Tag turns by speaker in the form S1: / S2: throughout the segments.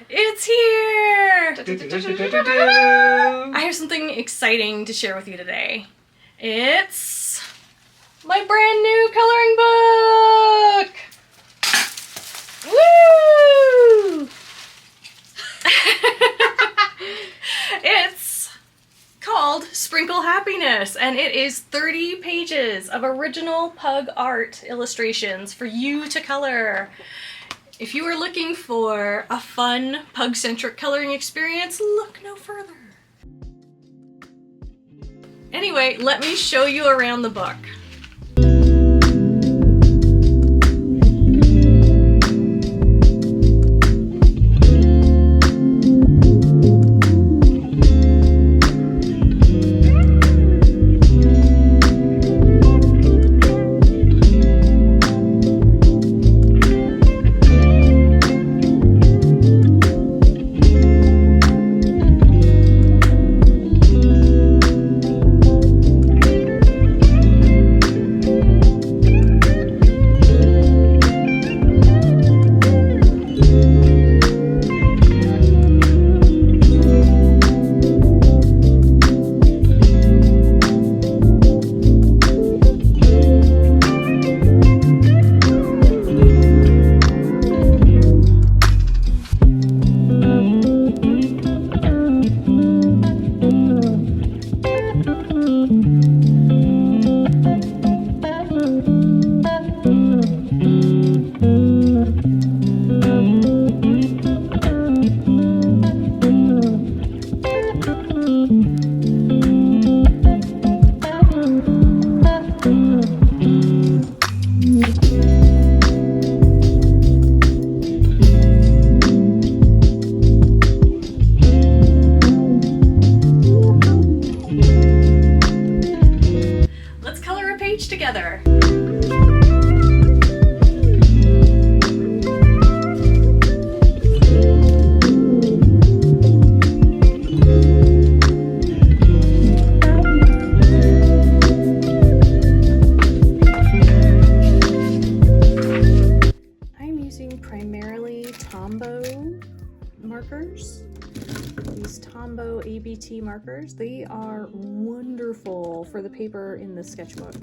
S1: It's here!
S2: Do-do-do-do-do-do.
S1: I have something exciting to share with you today. It's my brand new coloring book! Woo! It's called Sprinkle Happiness, and it is 30 pages of original pug art illustrations for you to color. If you are looking for a fun, pug-centric coloring experience, look no further. Anyway, let me show you around the book. Let's color a page together. I'm using primarily Tombow markers. These Tombow ABT markers, they are wonderful for the paper in the sketchbook.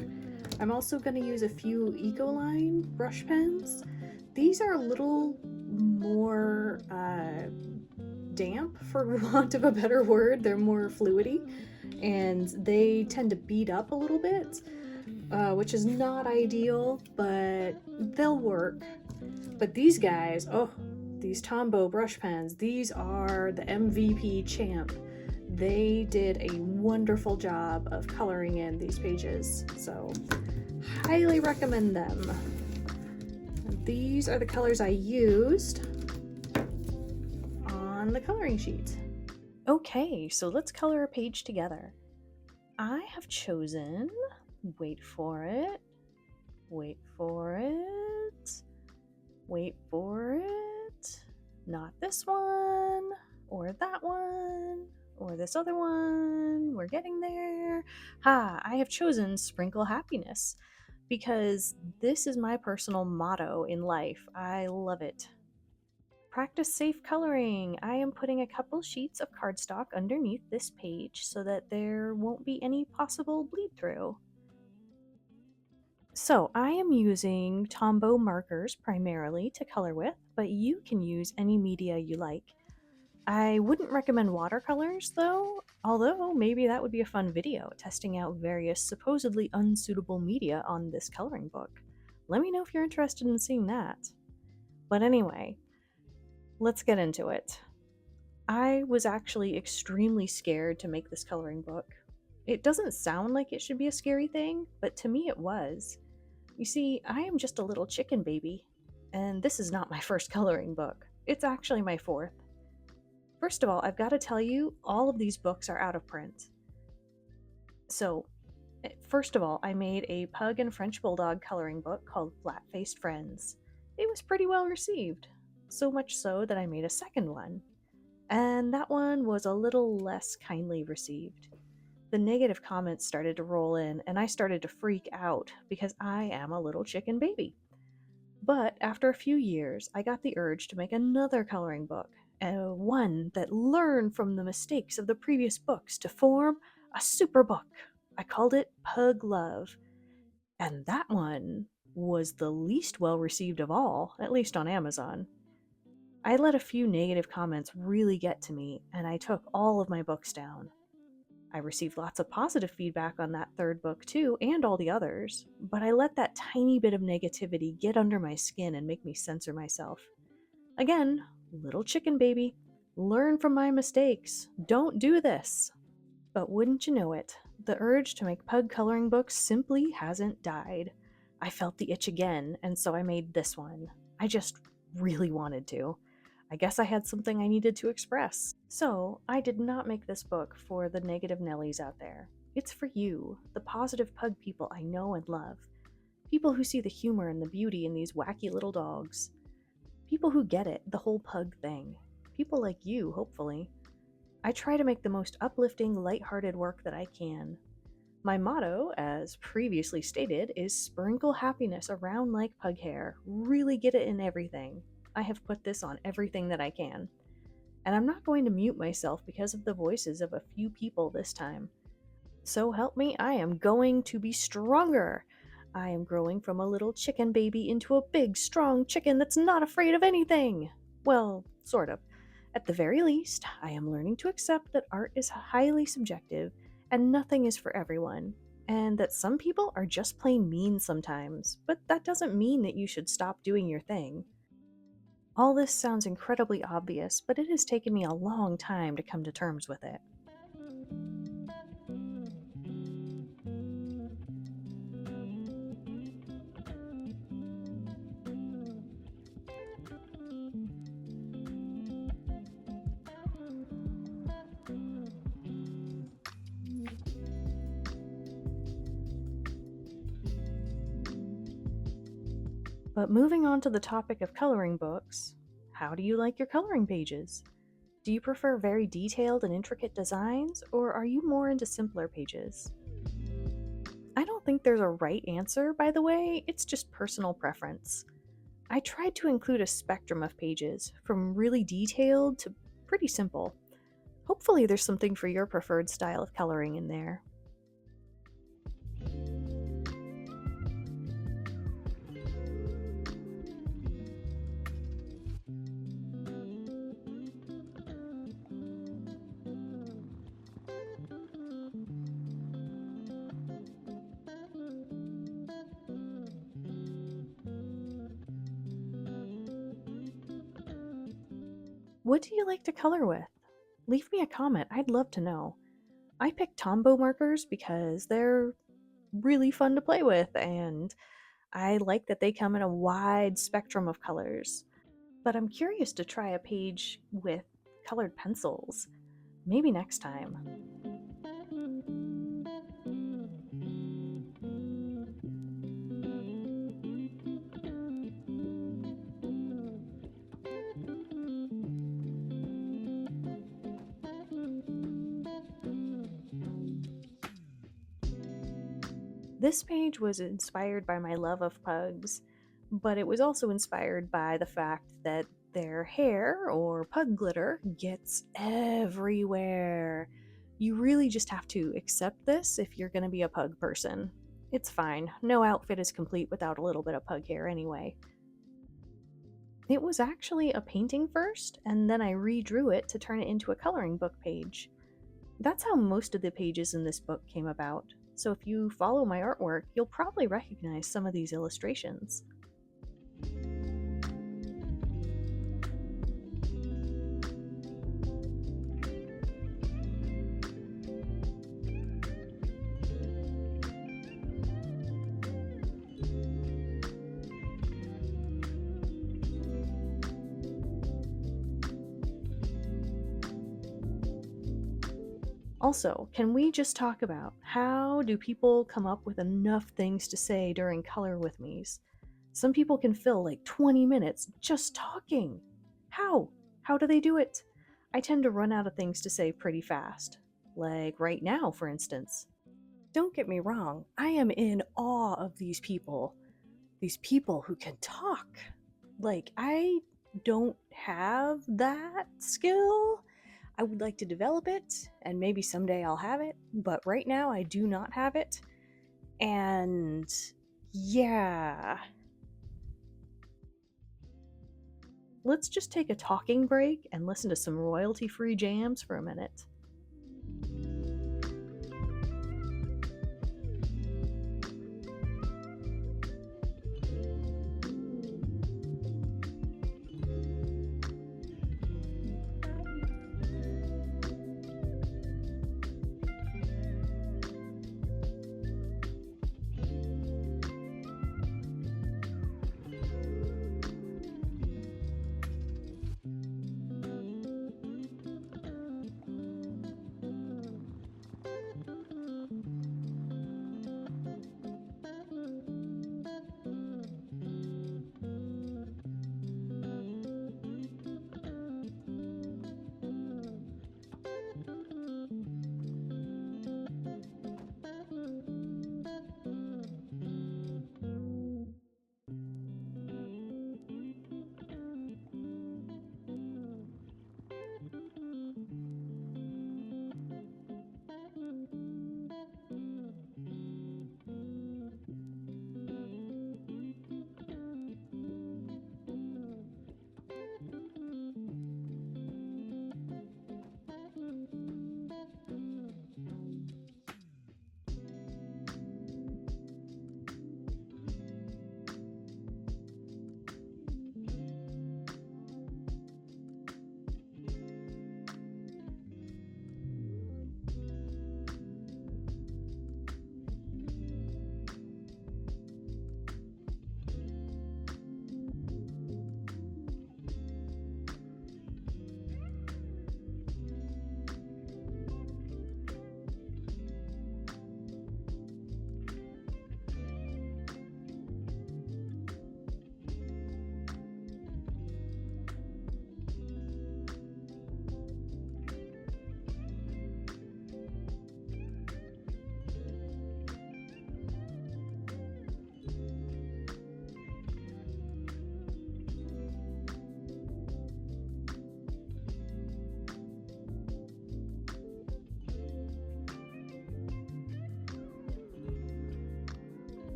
S1: I'm also going to use a few Ecoline brush pens. These are a little more damp, for want of a better word. They're more fluidy, and they tend to bead up a little bit, which is not ideal, but they'll work. But these guys, these Tombow brush pens, these are the MVP champ. They did a wonderful job of coloring in these pages, so highly recommend them. And these are the colors I used on the coloring sheet. Okay, so let's color a page together. I have chosen, wait for it, not this one, or that one, or this other one. We're getting there. I have chosen Sprinkle Happiness because this is my personal motto in life. I love it. Practice safe coloring. I am putting a couple sheets of cardstock underneath this page so that there won't be any possible bleed through. So I am using Tombow markers primarily to color with, but you can use any media you like. I wouldn't recommend watercolors though, although maybe that would be a fun video testing out various supposedly unsuitable media on this coloring book. Let me know if you're interested in seeing that. But anyway, let's get into it. I was actually extremely scared to make this coloring book. It doesn't sound like it should be a scary thing, but to me it was. You see, I am just a little chicken baby, and this is not my first coloring book. It's actually my fourth. First of all, I've got to tell you, all of these books are out of print. So, first of all, I made a Pug and French Bulldog coloring book called Flat-Faced Friends. It was pretty well received, so much so that I made a second one. And that one was a little less kindly received. The negative comments started to roll in, and I started to freak out because I am a little chicken baby. But after a few years, I got the urge to make another coloring book, one that learned from the mistakes of the previous books to form a super book. I called it Pug Love, and that one was the least well received of all, at least on Amazon. I let a few negative comments really get to me, and I took all of my books down. I received lots of positive feedback on that third book too, and all the others, but I let that tiny bit of negativity get under my skin and make me censor myself. Again, little chicken baby, learn from my mistakes. Don't do this. But wouldn't you know it, the urge to make pug coloring books simply hasn't died. I felt the itch again, and so I made this one. I just really wanted to. I guess I had something I needed to express. So, I did not make this book for the negative Nellies out there. It's for you, the positive pug people I know and love. People who see the humor and the beauty in these wacky little dogs. People who get it, the whole pug thing. People like you, hopefully. I try to make the most uplifting, light-hearted work that I can. My motto, as previously stated, is sprinkle happiness around like pug hair. Really get it in everything. I have put this on everything that I can. And I'm not going to mute myself because of the voices of a few people this time. So help me, I am going to be stronger. I am growing from a little chicken baby into a big, strong chicken that's not afraid of anything. Well, sort of. At the very least, I am learning to accept that art is highly subjective and nothing is for everyone, and that some people are just plain mean sometimes, but that doesn't mean that you should stop doing your thing. All this sounds incredibly obvious, but it has taken me a long time to come to terms with it. But moving on to the topic of coloring books, how do you like your coloring pages? Do you prefer very detailed and intricate designs, or are you more into simpler pages? I don't think there's a right answer, by the way, it's just personal preference. I tried to include a spectrum of pages, from really detailed to pretty simple. Hopefully, there's something for your preferred style of coloring in there. What do you like to color with? Leave me a comment, I'd love to know. I picked Tombow markers because they're really fun to play with, and I like that they come in a wide spectrum of colors. But I'm curious to try a page with colored pencils. Maybe next time. This page was inspired by my love of pugs, but it was also inspired by the fact that their hair, or pug glitter, gets everywhere. You really just have to accept this if you're going to be a pug person. It's fine, no outfit is complete without a little bit of pug hair anyway. It was actually a painting first, and then I redrew it to turn it into a coloring book page. That's how most of the pages in this book came about, so if you follow my artwork, you'll probably recognize some of these illustrations. Also, can we just talk about how do people come up with enough things to say during color with me's? Some people can fill like 20 minutes just talking. How? How do they do it? I tend to run out of things to say pretty fast. Like right now, for instance. Don't get me wrong, I am in awe of these people. These people who can talk. Like, I don't have that skill. I would like to develop it, and maybe someday I'll have it, but right now I do not have it. And yeah, let's just take a talking break and listen to some royalty free jams for a minute.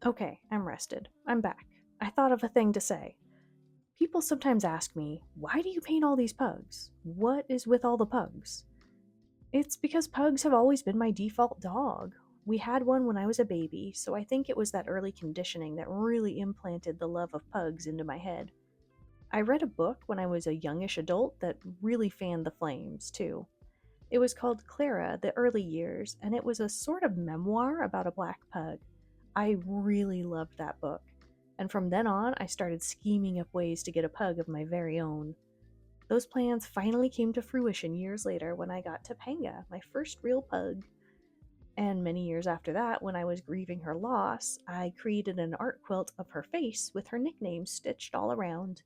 S1: Okay, I'm rested. I'm back. I thought of a thing to say. People sometimes ask me, why do you paint all these pugs? What is with all the pugs? It's because pugs have always been my default dog. We had one when I was a baby, so I think it was that early conditioning that really implanted the love of pugs into my head. I read a book when I was a youngish adult that really fanned the flames, too. It was called Clara, The Early Years, and it was a sort of memoir about a black pug. I really loved that book, and from then on, I started scheming up ways to get a pug of my very own. Those plans finally came to fruition years later when I got Topanga, my first real pug. And many years after that, when I was grieving her loss, I created an art quilt of her face with her nickname stitched all around.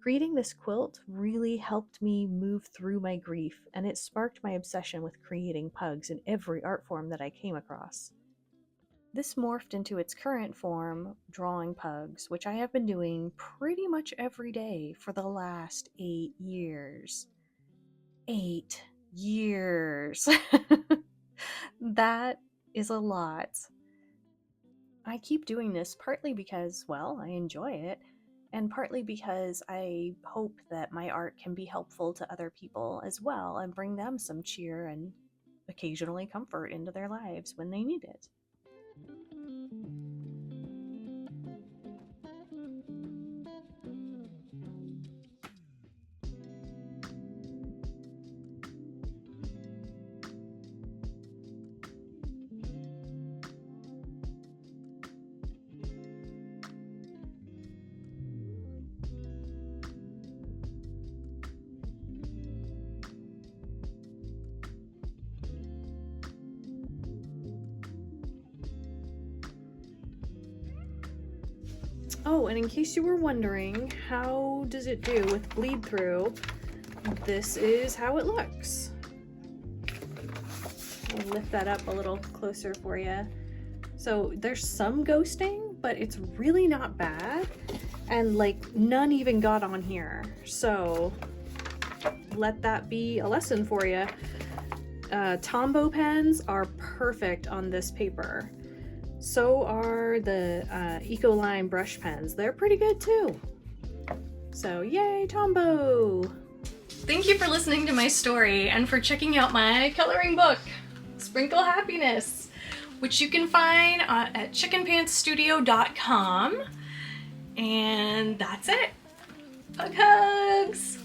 S1: Creating this quilt really helped me move through my grief, and it sparked my obsession with creating pugs in every art form that I came across. This morphed into its current form, drawing pugs, which I have been doing pretty much every day for the last 8 years. 8 years! That is a lot. I keep doing this partly because, well, I enjoy it, and partly because I hope that my art can be helpful to other people as well and bring them some cheer and occasionally comfort into their lives when they need it. Oh, and in case you were wondering, how does it do with bleed through? This is how it looks. I'll lift that up a little closer for you. So there's some ghosting, but it's really not bad. And like none even got on here. So let that be a lesson for you. Tombow pens are perfect on this paper. So are the Ecoline brush pens. They're pretty good too. So yay, Tombow! Thank you for listening to my story and for checking out my coloring book, Sprinkle Happiness, which you can find at chickenpantsstudio.com. And that's it. Hug hugs!